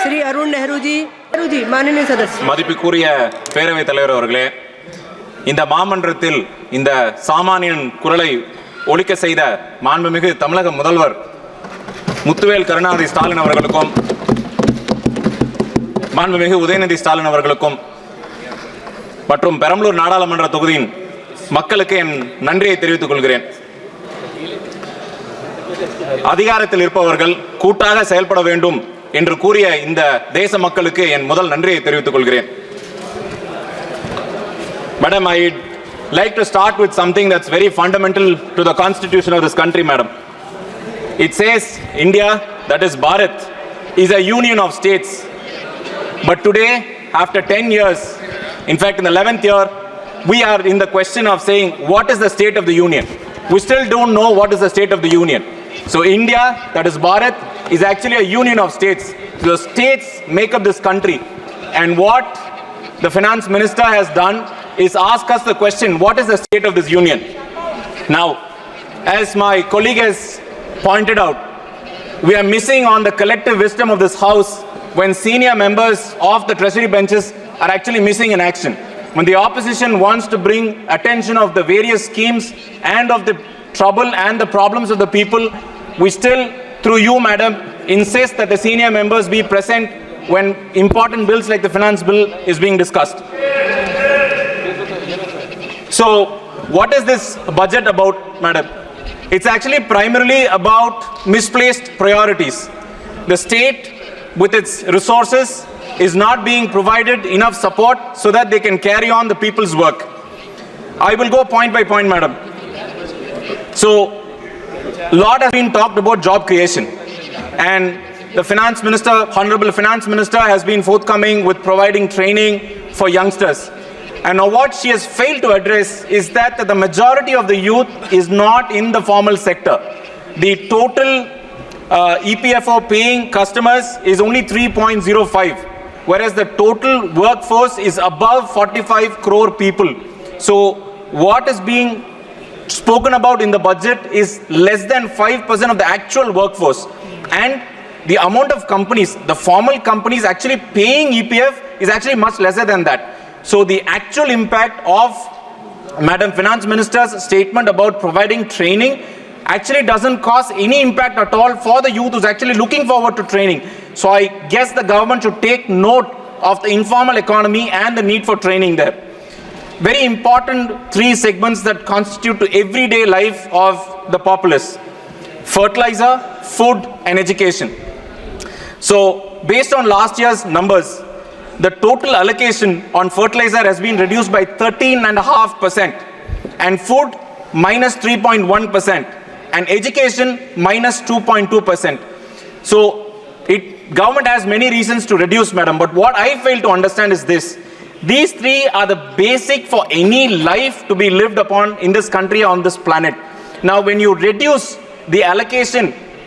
श्री अरुण नेहरू जी माननीय सदस्य. மதிப்புக்குரிய பேரவைத் தலைவர் அவர்களே, இந்த மாமன்றத்தில் இந்த சாமானியன் குரலை ஒலிக்க செய்த மாண்புமிகு தமிழக முதல்வர் முத்துவேல் கருணாநிதி ஸ்டாலின் அவர்களுக்கும் மாண்புமிகு உதயநிதி ஸ்டாலின் அவர்களுக்கும் மற்றும் பெரம்பலூர் நாடாளுமன்ற தொகுதியின் மக்களுக்கு என் நன்றியை தெரிவித்துக் கொள்கிறேன். அதிகாரத்தில் இருப்பவர்கள் கூட்டாக செயல்பட வேண்டும் என்று கூறிய இந்த தேச மக்களுக்கு என் முதல் நன்றியை தெரிவித்துக் கொள்கிறேன். Madam, I'd like to start with something that's very fundamental to the constitution of this country, madam. It says India, that is Bharat, is a union of states. But today, after 10 years, in fact in the 11th year, we are in the question of saying what is the state of the union. We still don't know what is the state of the union. So India, that is Bharat, is actually a union of states. The states make up this country. And what the finance minister has done is ask us the question, what is the state of this union? Now, as my colleague has pointed out, we are missing on the collective wisdom of this house when senior members of the treasury benches are actually missing in action. When the opposition wants to bring attention of the various schemes and of the trouble and the problems of the people, we still, through you, madam, insist that the senior members be present when important bills like the finance bill is being discussed. So, what is this budget about, madam? It's actually primarily about misplaced priorities. The state, with its resources, is not being provided enough support so that they can carry on the people's work. I will go point by point, madam. So, a lot has been talked about job creation, and the finance minister, honorable finance minister, has been forthcoming with providing training for youngsters. And now what she has failed to address is that the majority of the youth is not in the formal sector. The total EPFO paying customers is only 3.05, whereas the total workforce is above 45 crore people. So what is being spoken about in the budget is less than 5% of the actual workforce, and the amount of companies, the formal companies actually paying EPF is actually much lesser than that. So the actual impact of Madam Finance Minister's statement about providing training actually doesn't cause any impact at all for the youth who's actually looking forward to training. So I guess the government should take note of the informal economy and the need for training there. Very important three segments that constitute to everyday life of the populace: fertilizer, food and education. So based on last year's numbers, the total allocation on fertilizer has been reduced by 13.5%, and food minus 3.1%, and education minus 2.2%. So government has many reasons to reduce, madam, but what I fail to understand is this: these three are the basic for any life to be lived upon in this country, on this planet. Now, when you reduce the allocation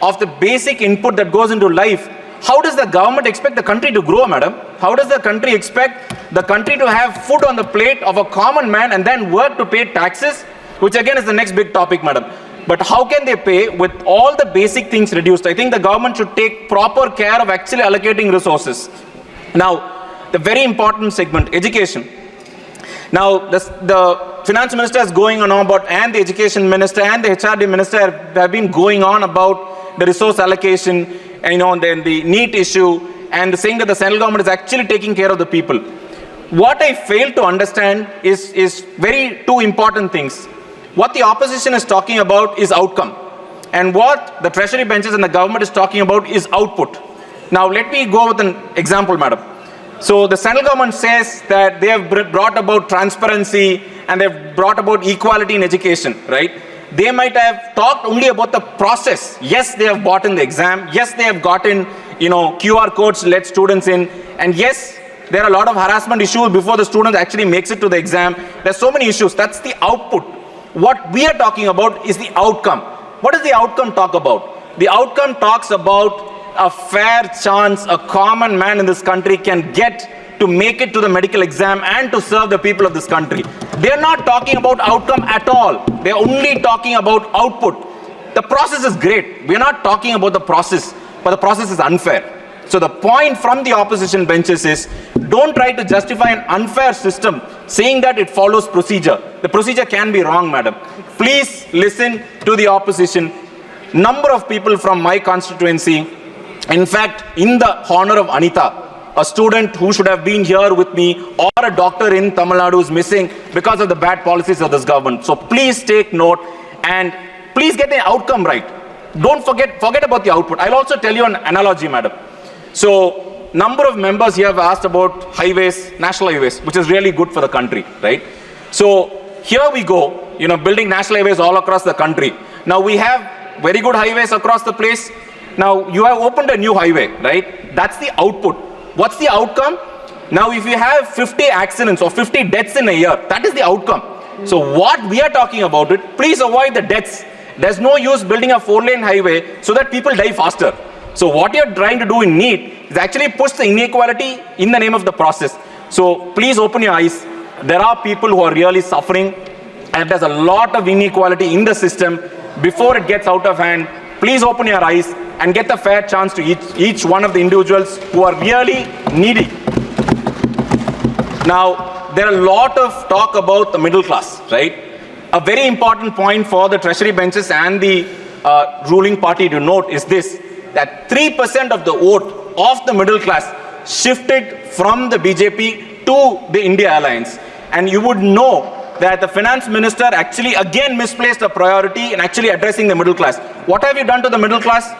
of the basic input that goes into life, how does the government expect the country to grow, madam? How does the country expect the country to have food on the plate of a common man and then work to pay taxes, which again is the next big topic, madam? But how can they pay with all the basic things reduced? I think the government should take proper care of actually allocating resources. Now, the very important segment, education. Now, the finance minister is going on about, and the education minister and the HRD minister have been going on about the resource allocation, and then the NEET issue, and saying that the central government is actually taking care of the people. What I fail to understand is very two important things. What the opposition is talking about is outcome, and what the treasury benches and the government is talking about is output. Now, let me go with an example, madam. So the central government says that they have brought about transparency and they've brought about equality in education, right? They might have talked only about the process. Yes, they have bought in the exam. Yes, they have gotten, QR codes to let students in. And yes, there are a lot of harassment issues before the student actually makes it to the exam. There's so many issues. That's the output. What we are talking about is the outcome. What does the outcome talk about? The outcome talks about a fair chance a common man in this country can get to make it to the medical exam and to serve the people of this country. They're not talking about outcome at all. They're only talking about output. The process is great. We're not talking about the process, but the process is unfair. So the point from the opposition benches is, don't try to justify an unfair system saying that it follows procedure. The procedure can be wrong, madam. Please listen to the opposition. Number of people from my constituency, in fact, in the honor of Anita, a student who should have been here with me, or a doctor in Tamil Nadu is missing because of the bad policies of this government. So please take note and please get the outcome right. Don't forget about the output. I'll also tell you an analogy, madam. So, number of members here have asked about highways, national highways, which is really good for the country, right? So, here we go, building national highways all across the country. Now, we have very good highways across the place. Now, you have opened a new highway, right? That's the output. What's the outcome? Now, if you have 50 accidents or 50 deaths in a year, that is the outcome. So, what we are talking about it, please avoid the deaths. There's no use building a 4-lane highway so that people die faster. So what you're trying to do in NEET is actually push the inequality in the name of the process. So please open your eyes. There are people who are really suffering, and there's a lot of inequality in the system before it gets out of hand. Please open your eyes and get a fair chance to each one of the individuals who are really needy. Now, there are a lot of talk about the middle class, right? A very important point for the treasury benches and the ruling party to note is this, that 3% of the vote of the middle class shifted from the BJP to the India Alliance. And you would know that the finance minister actually again misplaced a priority in actually addressing the middle class. What have you done to the middle class?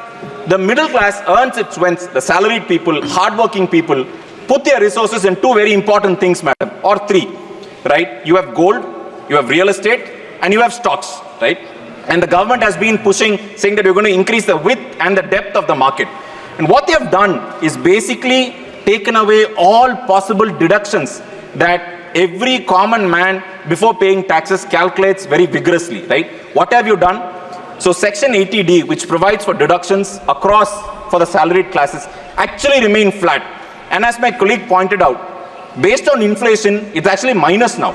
The middle class earns its rents, the salaried people, hardworking people, put their resources in two very important things, madam, or three, right? You have gold, you have real estate, and you have stocks, right? And the government has been pushing, saying that we're going to increase the width and the depth of the market. And what they have done is basically taken away all possible deductions that every common man before paying taxes calculates very vigorously, right? What have you done? So section 80D, which provides for deductions across for the salaried classes, actually remain flat. And as my colleague pointed out, based on inflation, it's actually minus now.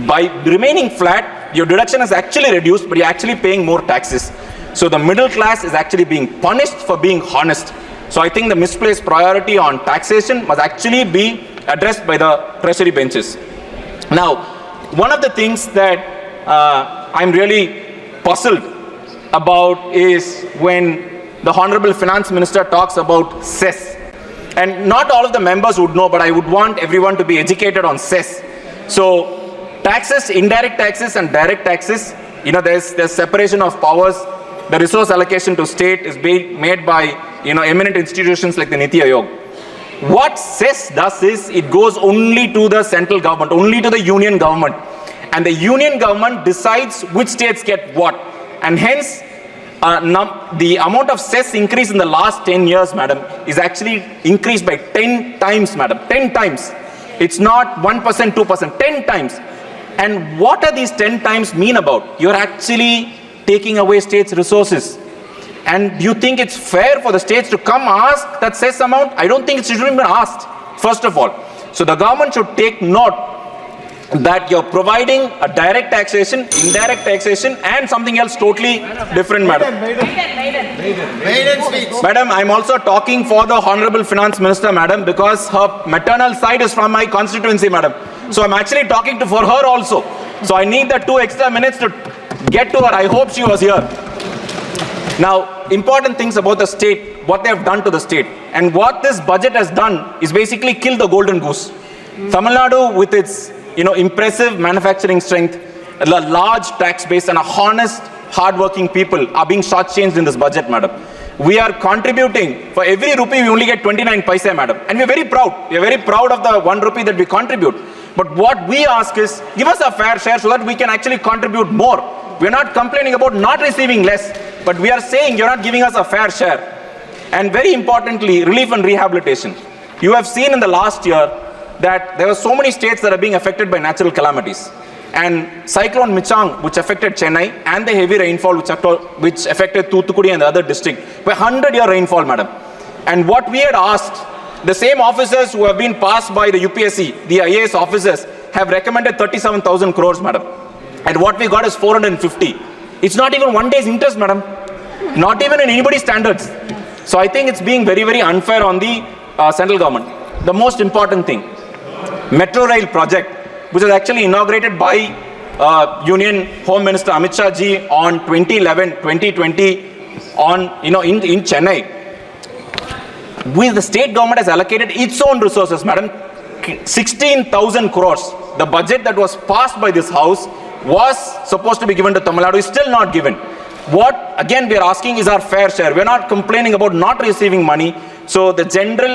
By remaining flat, your deduction is actually reduced, but you're actually paying more taxes. So the middle class is actually being punished for being honest. So I think the misplaced priority on taxation must actually be addressed by the treasury benches. Now, one of the things that I'm really puzzled about is when the Honorable Finance Minister talks about cess. And not all of the members would know, but I would want everyone to be educated on cess. So taxes, indirect taxes and direct taxes, there's separation of powers. The resource allocation to state is being made by, eminent institutions like the Niti Aayog. What cess does is, it goes only to the central government, only to the union government. And the union government decides which states get what. And hence, the amount of cess increase in the last 10 years, madam, is actually increased by 10 times, madam, 10 times. It's not 1%, 2%, 10 times. And what are these 10 times mean about? You're actually taking away states' resources. And do you think it's fair for the states to come ask that cess amount? I don't think it should even be asked, first of all. So the government should take note that you're providing a direct taxation, indirect taxation, and something else totally different, madam. Madam, I'm also talking for the Honorable Finance Minister, madam, because her maternal side is from my constituency, madam. So I'm actually talking for her also. So I need the 2 extra minutes to get to her. I hope she was here. Now, important things about the state, what they have done to the state. And what this budget has done is basically kill the golden goose. Tamil Nadu, with its impressive manufacturing strength, a large tax base, and a honest, hard-working people are being shortchanged in this budget, madam. We are contributing, for every rupee we only get 29 paise, madam. And we're very proud. We're very proud of the 1 rupee that we contribute. But what we ask is, give us a fair share so that we can actually contribute more. We're not complaining about not receiving less, but we are saying you're not giving us a fair share. And very importantly, relief and rehabilitation. You have seen in the last year that there were so many states that are being affected by natural calamities. And Cyclone Michang, which affected Chennai, and the heavy rainfall which affected Thoothukudi and the other district, were 100-year rainfall, madam. And what we had asked, the same officers who have been passed by the UPSC, the IAS officers, have recommended 37,000 crores, madam. And what we got is 450. It's not even 1 day's interest, madam. Not even in anybody's standards. So I think it's being very, very unfair on the central government. The most important thing, Metro Rail project, which was actually inaugurated by Union Home Minister Amit Shah ji on 2011-2020 on, in Chennai. The state government has allocated its own resources, madam. 16,000 crores. The budget that was passed by this house was supposed to be given to Tamil Nadu, is still not given. What again we are asking is our fair share. We are not complaining about not receiving money. So the general,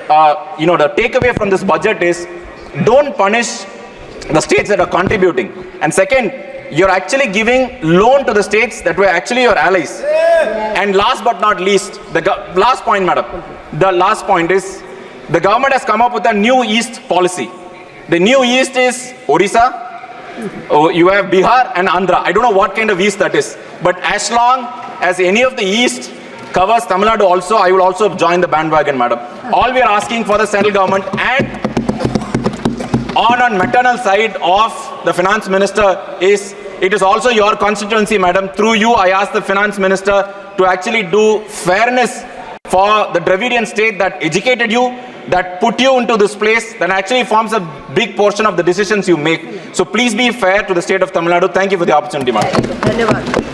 the takeaway from this budget is don't punish the states that are contributing. And second, you're actually giving loan to the states that were actually your allies. And last but not least, last point, madam. The last point is the government has come up with a new East policy. The new East is Odisha, you have Bihar and Andhra. I don't know what kind of East that is. But as long as any of the East covers Tamil Nadu also, I will also join the bandwagon, madam. All we are asking for the central government and on maternal side of the finance minister is, it is also your constituency, madam. Through you, I ask the finance minister to actually do fairness for the Dravidian state that educated you, that put you into this place, that actually forms a big portion of the decisions you make. So please be fair to the state of Tamil Nadu. Thank you for the opportunity, madam. धन्यवाद.